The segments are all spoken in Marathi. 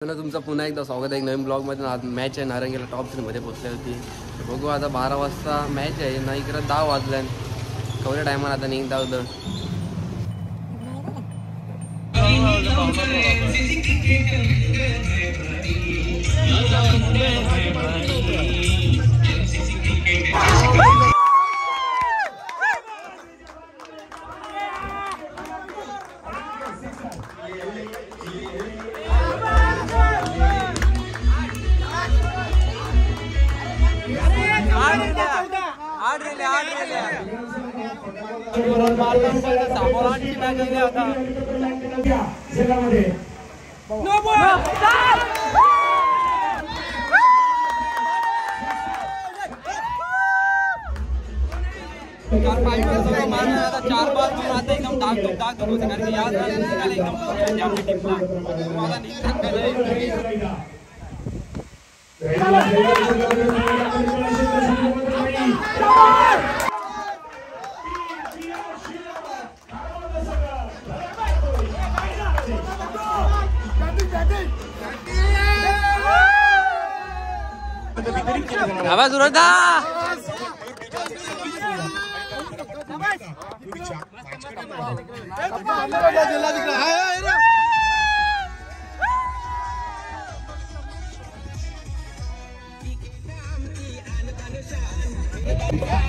तुमचं पुन्हा एकदा स्वागत आहे एक नवीन ब्लॉगमध्ये. आज मॅच आहे नारंगीला टॉप 3 मध्ये पोहोचली होती. बघू आता 12 वाजता मॅच आहे ना, इकडं 10 वाजल्या कवऱ्या टायमाला आता निघता होतं. चार बार आता एकदम दाग होते कारण की याद आवाज उरता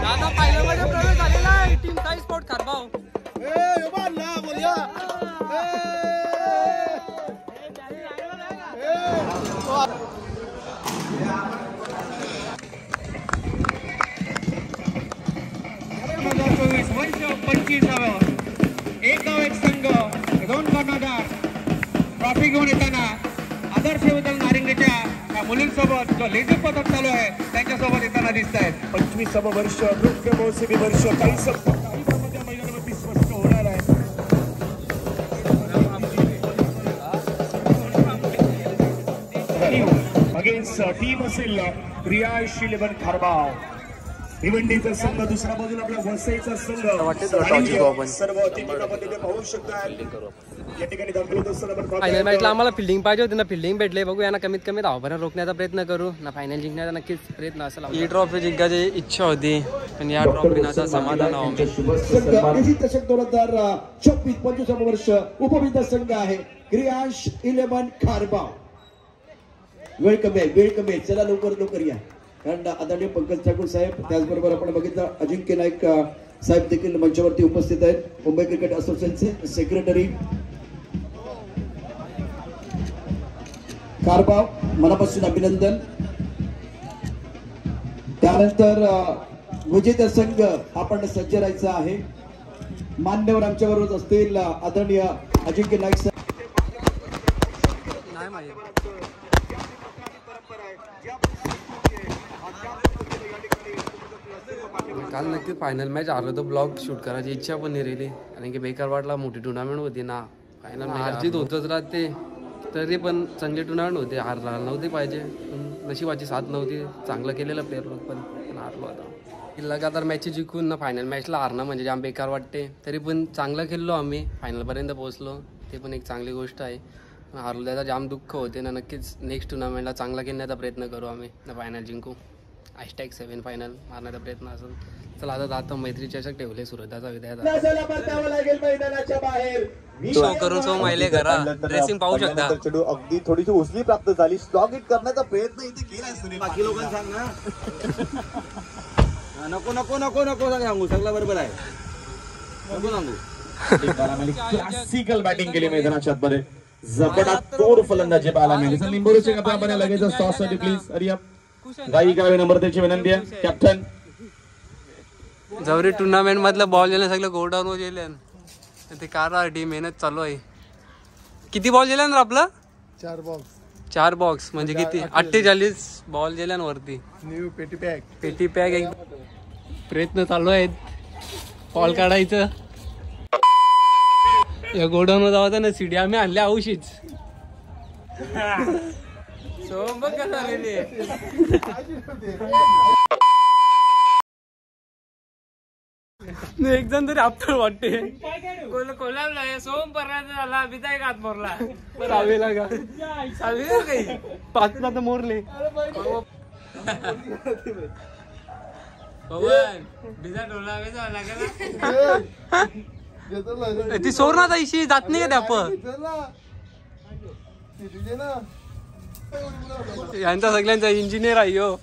दादा पहिल्या मध्ये प्रवेश झालेला आहे. टीम साई स्पोर्ट खारबाव एक गाव एक संघ दोन कर्णधार ट्रॉफी घेऊन येताना आदर्श विद्यालय नारिंगीच्या मुलींसोबत जो लेझिम पथक चालू आहे त्यांच्यासोबत येताना दिसत आहेत. 25वे वर्ष नृत्य महोत्सवी वर्ष काही सप्ताहामध्ये मैदानावरती स्पष्ट होणार आहे. अगेन्स्ट टीम असेल क्रियाश 11 खारबाव. भिवंडीचा संघ दुसऱ्या बाजूला आपला वसईचा संघ सर्व अतिथींना पद्धतीने पाहू शकता. या ठिकाणी दाखवतो सर्व फायनल मॅचला आम्हाला फिल्डिंग पाहिजे होती ना, फिल्डिंग भेटले. बघू यांना कमीत कमी धावपणे रोखण्याचा प्रयत्न करू ना, फायनल जिंकण्याचा नक्कीच प्रयत्न असेल. ही ट्रॉफी जिंकायची इच्छा होती पण या ट्रॉफीचा समाधान दशक 2024 25 वर्ष उपविजेता संघ आहे क्रियाश 11 खारबाव. वेलकम आहे चला लवकर या. कारण आदरणीय पंकज ठाकूर साहेब, त्याचबरोबर आपण बघितलं अजिंक्य नाईक साहेब देखील मंचावरती उपस्थित आहेत. मुंबई क्रिकेट असोसिएशनचे सेक्रेटरी खारबाव, मनापासून अभिनंदन. त्यानंतर विजेता संघ आपण सज्ज राहायचा आहे. मान्यवर आमच्याबरोबर असतील आदरणीय अजिंक्य नाईक साहेब. काल नक्की फायनल मॅच हारलो तर ब्लॉग शूट करायची इच्छा पण नाही राहिली कारण की बेकार वाटला. मोठी टुर्नामेंट होती ना, फायनल हारजीत होतच राहते तरी पण चांगली टुर्नामेंट होते. हार नव्हती पाहिजे पण नशिबाची साथ नव्हती. चांगलं केलेलं प्लेअर लोक पण हारलो होता. लगातार मॅचेस जिंकून ना फायनल मॅचला हारणं म्हणजे जाम बेकार वाटते. तरी पण चांगलं खेळलो आम्ही, फायनलपर्यंत पोहोचलो, ते पण एक चांगली गोष्ट आहे. हारलो त्याचा जाम दुःख होते ना. नक्कीच नेक्स्ट टुर्नामेंटला चांगला खेळण्याचा प्रयत्न करू आम्ही ना, फायनल जिंकू. #7 फायनल मारण्याचा प्रयत्न असेल. चला आता मैत्री चषक ठेवले सुरताचा विद्यार्थी शो करून सो मैले घरा ड्रेसिंग पाहू शकता. चेंडू अगदी थोडीशी उचली प्राप्त झाली. स्टॉक हिट करण्याचा प्रयत्न इथे केलाय. बाकी लोकांना सांग नको सांगू. सगळं बरोबर आहे, नको सांगू. क्लासिकल बॅटिंग केली मैदानाच्या आतमध्ये. जबरदस्त फलंदाजी पाहायला मिळाली. लिंबोरचे आपण लगेच टॉस साठी प्लीज अरिया गाई करावी नंबर त्याची विनंती आहे. कॅप्टन जवरी टुर्नामेंट मधलं बॉल गेलं सगळं गो डाऊन होत गेले ते कारसाठी मेहनत चालू आहे. किती बॉल गेल्या ना आपलं? 4 बॉक्स म्हणजे किती 48 बॉल गेल्या वरती. न्यू पेटी पॅक एक प्रयत्न चालू आहेत बॉल काढायचं. या गोडाऊन जावं ना सीडी आम्ही आणल्या औषध एक जण तरी आपल्याला वाटते कोल्हापूर सोम पर्यंत झाला बिताय घात मोरला सावेला का चालू काही पाचला तर मोरले पवन बिजा डोला लागेल ती सोरणाचा इशी जात नाही का त्या पण यांचा सगळ्यांचा इंजिनियर आहे यो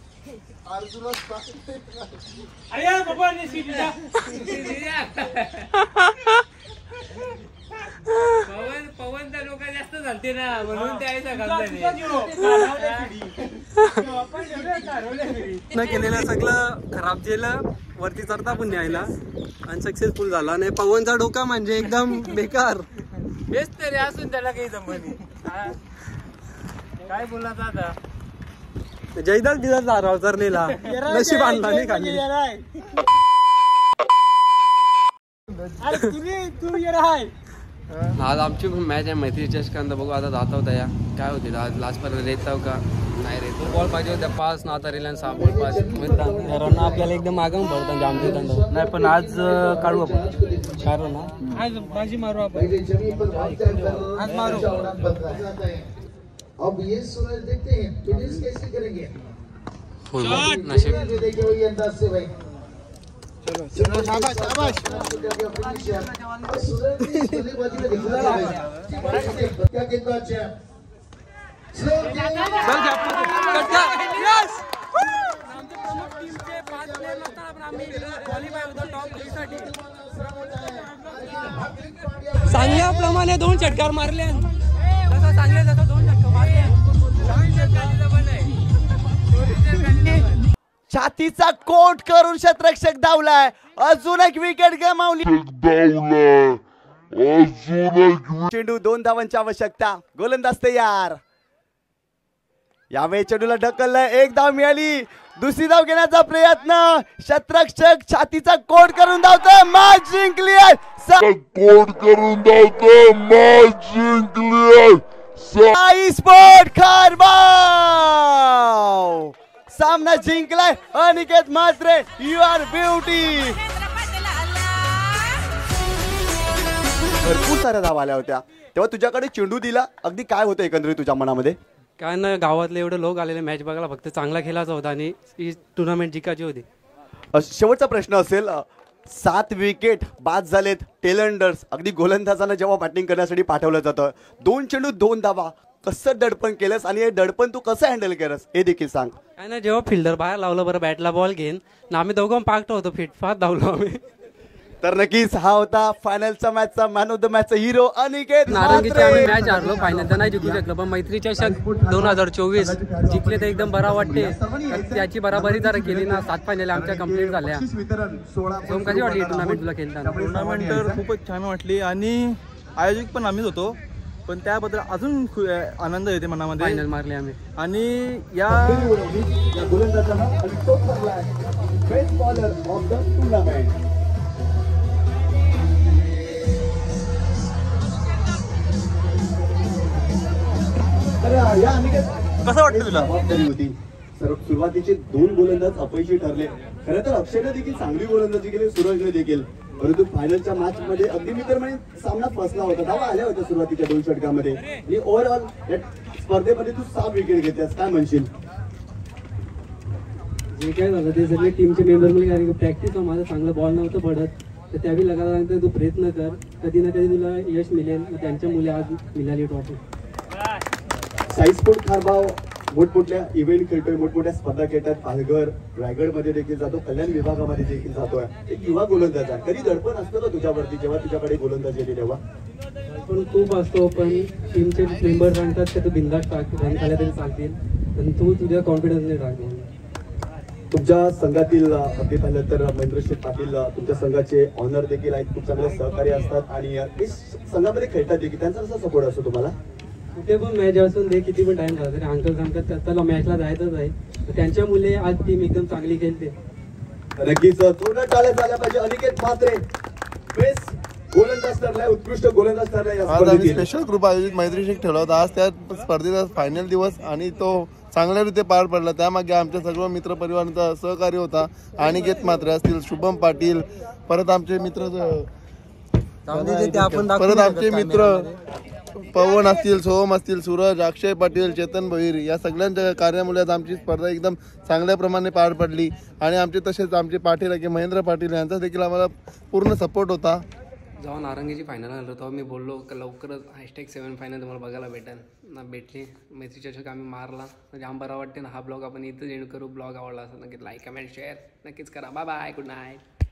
पवनचा लोक जास्त झालते ना म्हणून ते केलेलं सगळं खराब केलं वरती चढता पण न्यायला आणि सक्सेसफुल झाला नाही. पवनचा डोका म्हणजे एकदम बेकार. हेच तरी असून त्याला काही जमत काय बोलायचं आता. जयदास बिदास दाराव चरलेला नशीब आणला नाही खाली. आज आमची पण मॅच आहे मैत्री चषकांत. बघू आता जाता होता या काय होते आज लास्ट पर्यंत रेताव का नाही रे. तो बॉल पाहिजे होत्या 5 ना तरी 6 बॉल पास आपल्याला एकदम मागून पडतात आमचे दंड नाही. पण आज काढू आपण काढू ना आज बाजी मारू आपण आज मारू. अब ये सूरज देखते हैं फिनिश कैसे करेंगे. नशीब देखिए वही अंदाज से भाई. चलो शाबाश शाबाश. सूरज ने बल्लेबाजी में दिखा है क्या कितना अच्छा. चल घ्या यस. आमचे प्रमुख टीमचे 5 प्लेयर लागतात पण आम्ही क्वालिफाय होतो टॉप 3 साठी. सांगल्याप्रमाणे 2 षटकार मारले. जसं सांगले तसं 2 षटकार मारले. छातीचा कोट करून शतरक्षक धावलाय. अजून एक विकेट गमावली. चेंडू 2 धावांची आवश्यकता. गोलंदाज तयार. यावेळी चेंडूला ढकललंय. 1 धाव मिळाली. दुसरी धाव घेण्याचा प्रयत्न. शतरक्षक छातीचा कोट करून धावतोय. मॅच जिंकली. स्पोर्ट खारबाव सामना जिंकलाय. Aniket Mhatre you are beauty. भरपूर साऱ्या धावा आल्या होत्या तेव्हा तुझ्याकडे चेंडू दिला. अगदी काय होतं एकंदरीत तुझ्या मनामध्ये. काय ना गावातले एवढे लोक आलेले मॅच बघायला. फक्त चांगला खेळायचा होता आणि ही टुर्नामेंट जिंकायची होती. शेवटचा प्रश्न असेल. 7 विकेट बाद झालेत. टेलंडर्स अगदी गोलंदाजांना जेव्हा बॅटिंग करण्यासाठी पाठवलं जातं 2 चेंडू 2 धावा. कसं दडपण केलंस आणि हे दडपण तू कसं हँडल केलंस हे देखील सांग. काय ना जेव्हा फिल्डर बाहेर लावलं बरं बॅटला बॉल घेऊन ना आम्ही दोघं पाकटो होतो. फिटफाट धावलो आम्ही. तर नक्कीच हा होता फायनलचा मॅचचा मॅन ऑफ द मॅचचा हिरो अनिकेत नारंगीच्या आम्ही मॅच हारलो. फायनल तर नाही जिंकू शकलो पण मैत्री चषक 2024 जिंकले तर एकदम बरा वाटते. त्याची बराबरी जर केली ना 7 फायनल आमच्या कंप्लीट झाल्या. कशी वाटली टुर्नामेंट तुला खेळताना. टुर्नामेंट तर खूपच छान वाटली आणि आयोजक पण आम्हीच होतो पण त्याबद्दल अजून आनंद येते मनामध्ये. फायनल मारले आम्ही आणि या कसं वाटतं तुला. होती सुरुवातीचे 2 गोलंदाज अपयशी ठरले. खरं तर अक्षयने देखील चांगली गोलंदाजी केली. सूरजने देखील. परंतु फायनलच्या मॅच मध्ये अगदी मी तर म्हणजे सामना फसला होता. धावा आल्या होत्या सुरुवातीच्या 2 षटकामध्ये आणि ओव्हरऑल या स्पर्धेमध्ये तू 6 विकेट घेतल्यास काय म्हणशील. जे काय झालं ते सगळे टीमचे मेंबर मिळून कारण की प्रॅक्टिस माझं चांगलं बॉल नव्हतं पडत तर त्यावेळी लगातार तू प्रयत्न कर. कधी ना कधी तुला यश मिळेल. त्यांच्या मुले आज मिळाली ट्रॉफी. साईस्पोर्ट खारबाव मोठमोठ्या इव्हेंट खेळतोय. मोठमोठ्या स्पर्धा खेळतात. पालघर रायगडमध्ये देखील जातो. कल्याण विभागामध्ये देखील जातोय. एक युवा गोलंदाज आहे. कधी दडपण असतं का तुझ्यावरती जेव्हा तुझ्याकडे गोलंदाज येते तेव्हा. पण खूप असतो पण टीमचे मेंबर सांगतात की तू बिंदास टाक रन खाल्या तरी चालतील पण तू तुझ्या कॉन्फिडन्सने टाक. तुमच्या संघातील अगदी पाहिलं तर महेंद्रशेठ पाटील तुमच्या संघाचे ऑनर देखील आहेत. खूप चांगले सहकारी असतात आणि संघामध्ये खेळतात देखील. त्यांचा कसा सपोर्ट असतो तुम्हाला. कुठे पण मॅच असून दे किती पण टाइम झाला तरी अंकल सांगतात त्याला मॅचला जायचंच आहे. त्यांच्या मुले आज टीम एकदम चांगली खेळते. नक्कीच थोडं टाळ्या झाल्या पाहिजे. अनिकेत म्हात्रे बेस्ट गोलंदाज ठरलाय. उत्कृष्ट गोलंदाज ठरलाय. आज आम्ही स्पेशल ग्रुप आयोजित मैत्री चषक ठेवला होता. आज त्या स्पर्धेचा फायनल दिवस आणि तो चांगल्यारीत्या पार पडला. त्यामागे आमच्या सर्व मित्र परिवारांचा सहकार्य होता. अनिकेत म्हात्रे असतील, शुभम पाटील, परत आमचे मित्र परत आमचे मित्र पवन असतील, सोहम असतील, सूरज, अक्षय पाटील, चेतन भोईर या सगळ्यांच्या कार्यामुळे आज आमची स्पर्धा एकदम चांगल्या प्रमाणे पार पडली. आणि आमचे तसेच आमचे पाटील आहे की महेंद्र पाटील यांचा देखील आम्हाला पूर्ण सपोर्ट होता. जेव्हा नारंगीची फायनल आलं तेव्हा मी बोललो का लवकरच #7 फायनल तुम्हाला बघायला भेटेल ना. भेटली मैत्री चषक आम्ही मारला. जाम बरं वाटते ना. हा ब्लॉग आपण इथं एंड करू. ब्लॉग आवडला असेल नक्कीच लाईक कमेंट शेअर नक्कीच करा. Bye bye, good night.